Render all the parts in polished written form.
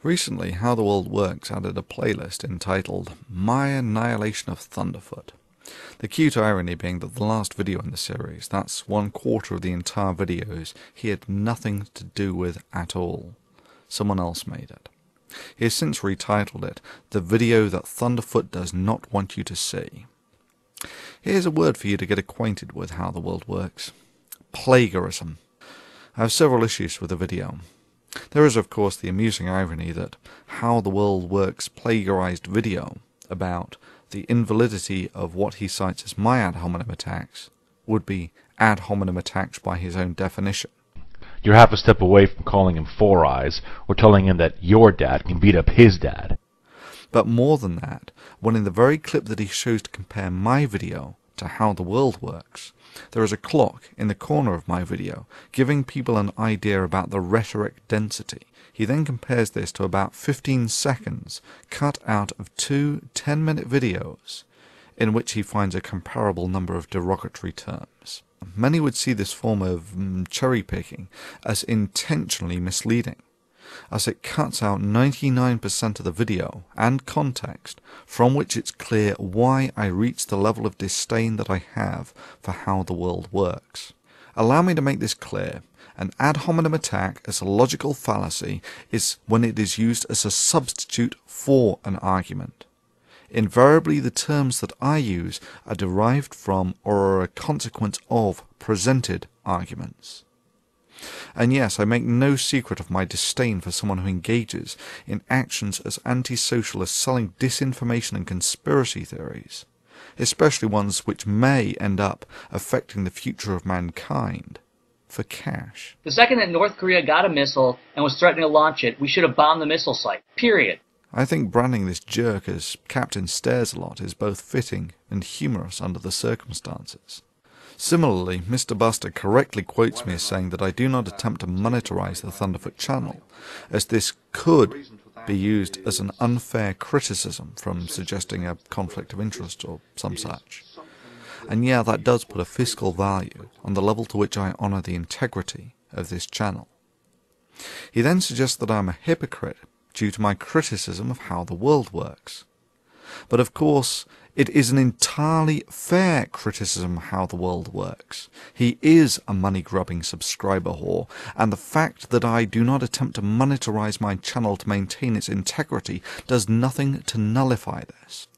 Recently, How the World Works added a playlist entitled My Annihilation of Thunderfoot. The cute irony being that the last video in the series, that's 1/4 of the entire videos, he had nothing to do with at all. Someone else made it. He has since retitled it, The Video That Thunderfoot Does Not Want You to See. Here's a word for you to get acquainted with How the World Works. Plagiarism. I have several issues with the video. There is, of course, the amusing irony that How the World Works plagiarized video about the invalidity of what he cites as my ad hominem attacks would be ad hominem attacks by his own definition. You're half a step away from calling him Four Eyes or telling him that your dad can beat up his dad. But more than that, when in the very clip that he shows to compare my video to How the World Works, there is a clock in the corner of my video giving people an idea about the rhetoric density. He then compares this to about 15 seconds cut out of two 10-minute videos in which he finds a comparable number of derogatory terms. Many would see this form of cherry-picking as intentionally misleading, as it cuts out 99% of the video and context from which it's clear why I reach the level of disdain that I have for how the world works. Allow me to make this clear. An ad hominem attack as a logical fallacy is when it is used as a substitute for an argument. Invariably, the terms that I use are derived from or are a consequence of presented arguments. And yes, I make no secret of my disdain for someone who engages in actions as antisocial as selling disinformation and conspiracy theories, especially ones which may end up affecting the future of mankind, for cash. The second that North Korea got a missile and was threatening to launch it, we should have bombed the missile site. Period. I think branding this jerk as Captain Stares-a-Lot is both fitting and humorous under the circumstances. Similarly, Misterbusta correctly quotes me as saying that I do not attempt to monetize the Thunderfoot channel, as this could be used as an unfair criticism from suggesting a conflict of interest or some such. And yeah, that does put a fiscal value on the level to which I honour the integrity of this channel. He then suggests that I am a hypocrite due to my criticism of how the world works. But of course, it is an entirely fair criticism of how the world works. He is a money-grubbing subscriber whore, and the fact that I do not attempt to monetize my channel to maintain its integrity does nothing to nullify this.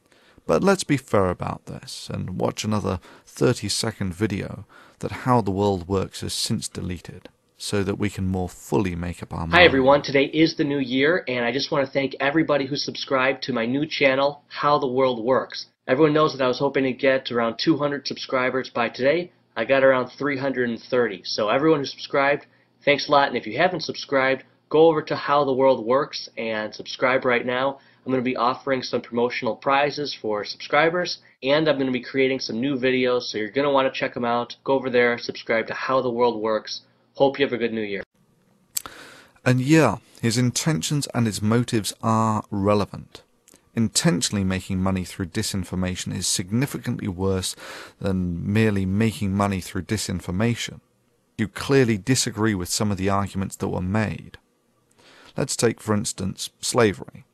But let's be fair about this, and watch another 30-second video that How the World Works has since deleted, so that we can more fully make up our mind. Hi everyone, today is the new year, and I just want to thank everybody who subscribed to my new channel, How the World Works. Everyone knows that I was hoping to get around 200 subscribers by today. I got around 330. So everyone who subscribed, thanks a lot. And if you haven't subscribed, go over to How the World Works and subscribe right now. I'm going to be offering some promotional prizes for subscribers, and I'm going to be creating some new videos, so you're going to want to check them out. Go over there, subscribe to How the World Works. Hope you have a good new year. And yeah, his intentions and his motives are relevant. Intentionally making money through disinformation is significantly worse than merely making money through disinformation. You clearly disagree with some of the arguments that were made. Let's take, for instance, slavery.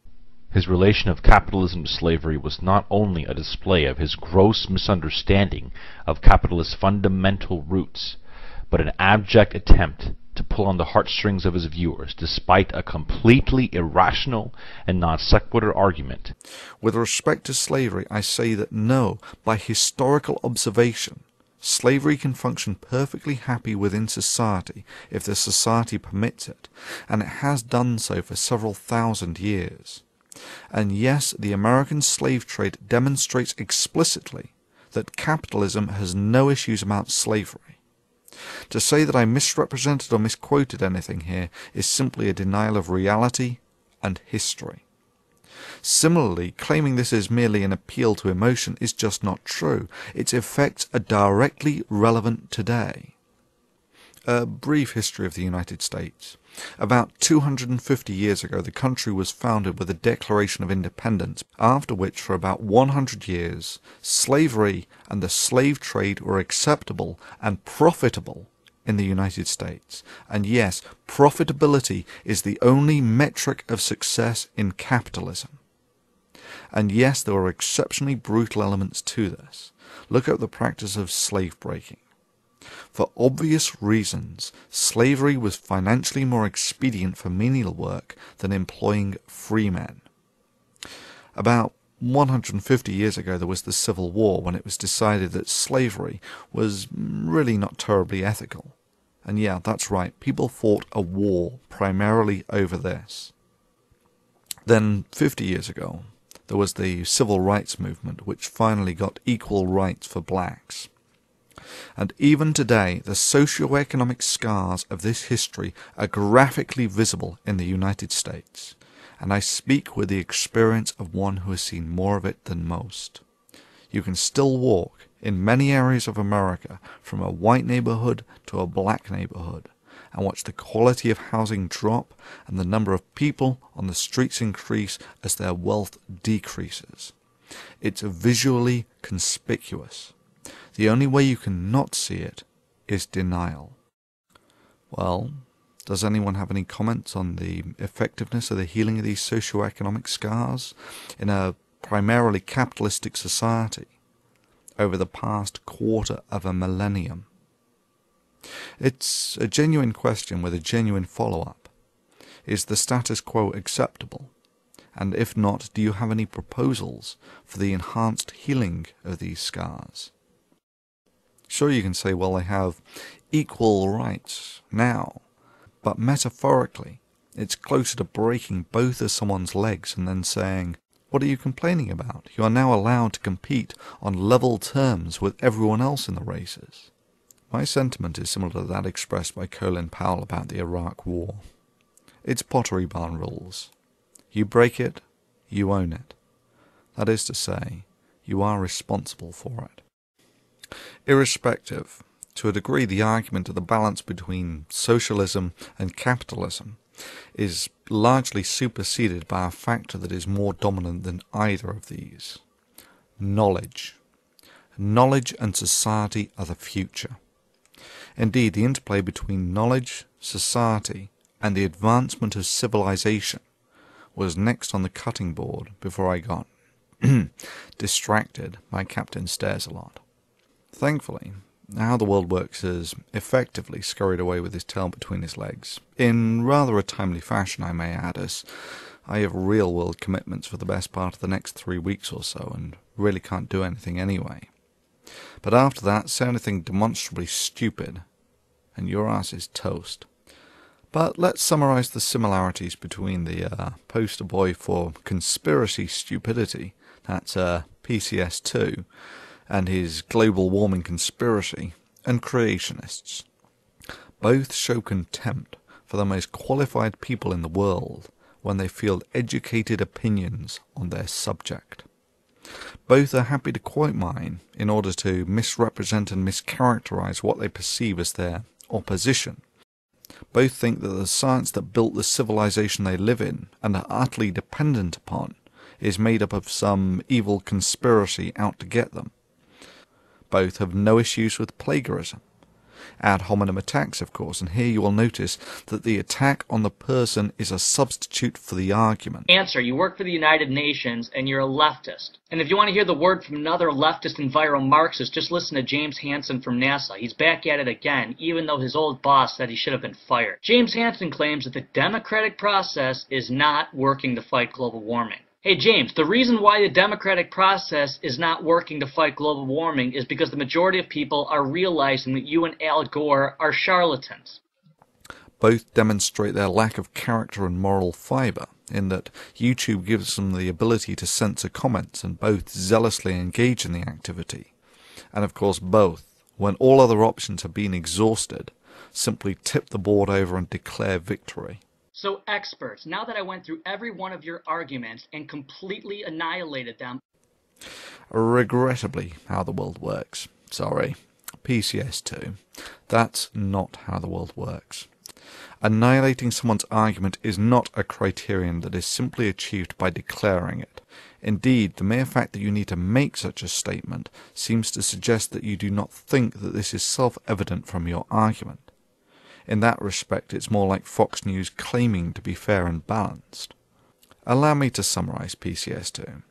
His relation of capitalism to slavery was not only a display of his gross misunderstanding of capitalist fundamental roots, but an abject attempt to pull on the heartstrings of his viewers, despite a completely irrational and non sequitur argument. With respect to slavery, I say that no, by historical observation, slavery can function perfectly happy within society if the society permits it, and it has done so for several thousand years. And yes, the American slave trade demonstrates explicitly that capitalism has no issues about slavery. To say that I misrepresented or misquoted anything here is simply a denial of reality and history. Similarly, claiming this is merely an appeal to emotion is just not true. Its effects are directly relevant today. A brief history of the United States. About 250 years ago, the country was founded with a Declaration of Independence, after which, for about 100 years, slavery and the slave trade were acceptable and profitable in the United States. And yes, profitability is the only metric of success in capitalism. And yes, there are exceptionally brutal elements to this. Look at the practice of slave breaking. For obvious reasons, slavery was financially more expedient for menial work than employing free men. About 150 years ago there was the Civil War, when it was decided that slavery was really not terribly ethical. And yeah, that's right, people fought a war primarily over this. Then 50 years ago there was the Civil Rights Movement, which finally got equal rights for blacks. And even today, the socio-economic scars of this history are graphically visible in the United States. And I speak with the experience of one who has seen more of it than most. You can still walk in many areas of America from a white neighborhood to a black neighborhood and watch the quality of housing drop and the number of people on the streets increase as their wealth decreases. It's visually conspicuous. The only way you can not see it is denial. Well, does anyone have any comments on the effectiveness of the healing of these socio-economic scars in a primarily capitalistic society over the past quarter of a millennium? It's a genuine question with a genuine follow-up. Is the status quo acceptable? And if not, do you have any proposals for the enhanced healing of these scars? Sure, you can say, well, they have equal rights now. But metaphorically, it's closer to breaking both of someone's legs and then saying, what are you complaining about? You are now allowed to compete on level terms with everyone else in the races. My sentiment is similar to that expressed by Colin Powell about the Iraq War. It's pottery barn rules. You break it, you own it. That is to say, you are responsible for it. Irrespective, to a degree, the argument of the balance between socialism and capitalism is largely superseded by a factor that is more dominant than either of these: knowledge. Knowledge and society are the future. Indeed, the interplay between knowledge, society, and the advancement of civilization was next on the cutting board before I got distracted by Captain Stairs a lot. Thankfully, How the World Works has effectively scurried away with his tail between his legs, in rather a timely fashion, I may add, as I have real-world commitments for the best part of the next 3 weeks or so, and really can't do anything anyway. But after that, say anything demonstrably stupid, and your ass is toast. But let's summarize the similarities between the poster boy for conspiracy stupidity, that's PCS2, and his global warming conspiracy, and creationists. Both show contempt for the most qualified people in the world when they field educated opinions on their subject. Both are happy to quote mine in order to misrepresent and mischaracterize what they perceive as their opposition. Both think that the science that built the civilization they live in and are utterly dependent upon is made up of some evil conspiracy out to get them. Both have no issues with plagiarism. Ad hominem attacks, of course, and here you will notice that the attack on the person is a substitute for the argument. Answer: you work for the United Nations and you're a leftist. And if you want to hear the word from another leftist and viral Marxist, just listen to James Hansen from NASA. He's back at it again, even though his old boss said he should have been fired. James Hansen claims that the democratic process is not working to fight global warming. Hey James, the reason why the democratic process is not working to fight global warming is because the majority of people are realizing that you and Al Gore are charlatans. Both demonstrate their lack of character and moral fiber, in that YouTube gives them the ability to censor comments, and both zealously engage in the activity. And of course both, when all other options have been exhausted, simply tip the board over and declare victory. So experts, now that I went through every one of your arguments and completely annihilated them... Regrettably, how the world works. Sorry. PCS2. That's not how the world works. Annihilating someone's argument is not a criterion that is simply achieved by declaring it. Indeed, the mere fact that you need to make such a statement seems to suggest that you do not think that this is self-evident from your argument. In that respect, it's more like Fox News claiming to be fair and balanced. Allow me to summarize PCS2.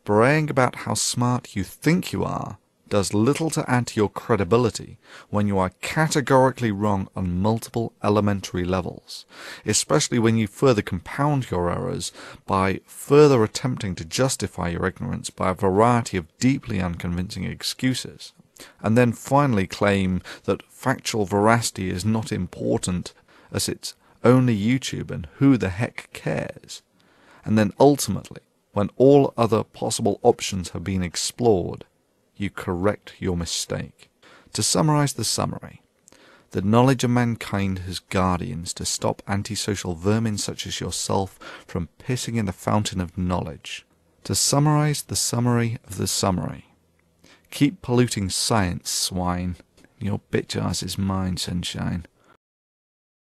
Braying about how smart you think you are does little to add to your credibility when you are categorically wrong on multiple elementary levels, especially when you further compound your errors by further attempting to justify your ignorance by a variety of deeply unconvincing excuses, and then finally claim that factual veracity is not important as it's only YouTube and who the heck cares, and then ultimately, when all other possible options have been explored, you correct your mistake. To summarize the summary, the knowledge of mankind has guardians to stop antisocial vermin such as yourself from pissing in the fountain of knowledge. To summarize the summary of the summary, keep polluting science, swine. Your bitch ass is mine, sunshine.